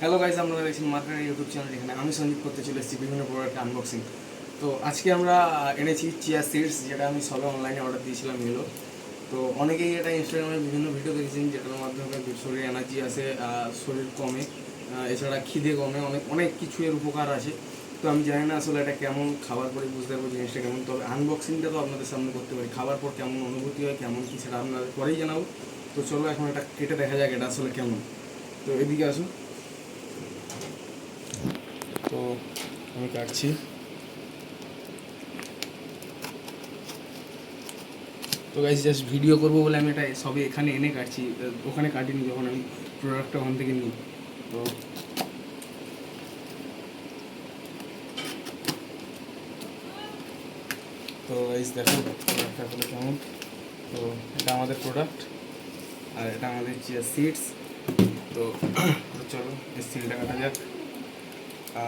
Hello guys, আপনারা দেখছেন মার্কেটের ইউটিউব চ্যানেল। এখানে আমি সঞ্জিত করতে চলে এসেছি বিভিন্ন প্রোডাক্ট আনবক্সিং। তো আজকে আমরা এনেছি চিয়া সিডস, যেটা আমি সবে অনলাইনে অর্ডার দিয়েছিলাম এলো। তো অনেকেই এটা ইনস্টাগ্রামে বিভিন্ন ভিডিও দেখেছেন, যেটার মাধ্যমে শরীরে এনার্জি আসে, শরীর কমে, এছাড়া খিদে কমে, অনেক অনেক কিছু এর উপকার আছে। তো আমি জানি না আসলে এটা কেমন, খাবার পরে বুঝতে পারবো জিনিসটা কেমন। তবে আনবক্সিংটা তো আপনাদের সামনে করতে পারি, খাবার পর কেমন অনুভূতি হয়, কেমন কী সেটা আপনাদের পরেই জানাবো। তো চলো এখন এটা কেটে দেখা যাক এটা আসলে কেমন। তো এদিকে আসুন। তো আমি কাটছি। তো গাইজ জাস্ট ভিডিও করবো বলে আমি এটা সবে এখানে এনে কাটছি, ওখানে কাটিনি যখন আমি প্রোডাক্টটা ওখান থেকে নিই। তো তো গাইজ দেখো প্রোডাক্টটা আসলে কেমন। তো এটা আমাদের প্রোডাক্ট, আর এটা আমাদের চিয়া সিডস। তো চলো এই সিলটা কাটা যাক।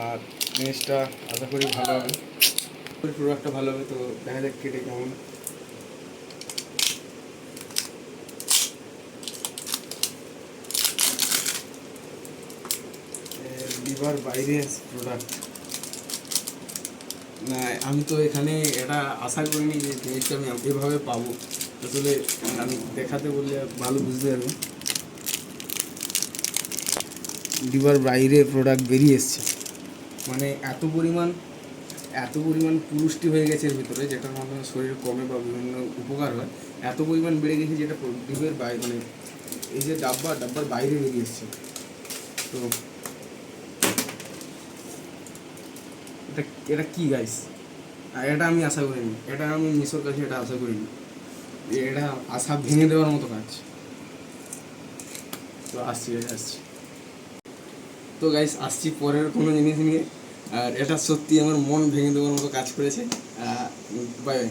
আর জিনিসটা আশা করি ভালো হবে, প্রোডাক্টটা ভালো হবে। তো দেখা যাক কেটে কেমন। লিভার বাইরে প্রোডাক্ট না, আমি তো এখানে এটা আশা করিনি যে জিনিসটা আমি এভাবে পাবো। আসলে আমি দেখাতে বললে ভালো বুঝতে পারবো। লিভার বাইরে প্রোডাক্ট বেরিয়ে এসছে, মানে এত পরিমাণ পুরুষ্টি হয়ে গেছে এর ভিতরে, যেটার মাধ্যমে শরীর কমে বা বিভিন্ন উপকার হয়। এত পরিমাণ বেড়ে গেছে যেটা ডিবের বাইরে, মানে এই যে ডাব্বার বাইরে বেরিয়ে এসছে। তো এটা এটা কী গাইস, এটা আমি আশা করিনি, এটা আমি মিশোর কাছে এটা আশা করিনি। এটা আশা ভেঙে দেওয়ার মতো কাজ। তো আসছি। তো গাইস আসছি পরের কোনো জিনিস নিয়ে, আর এটা সত্যি আমার মন ভেঙে দেওয়ার মতো কাজ করেছে। Bye bye.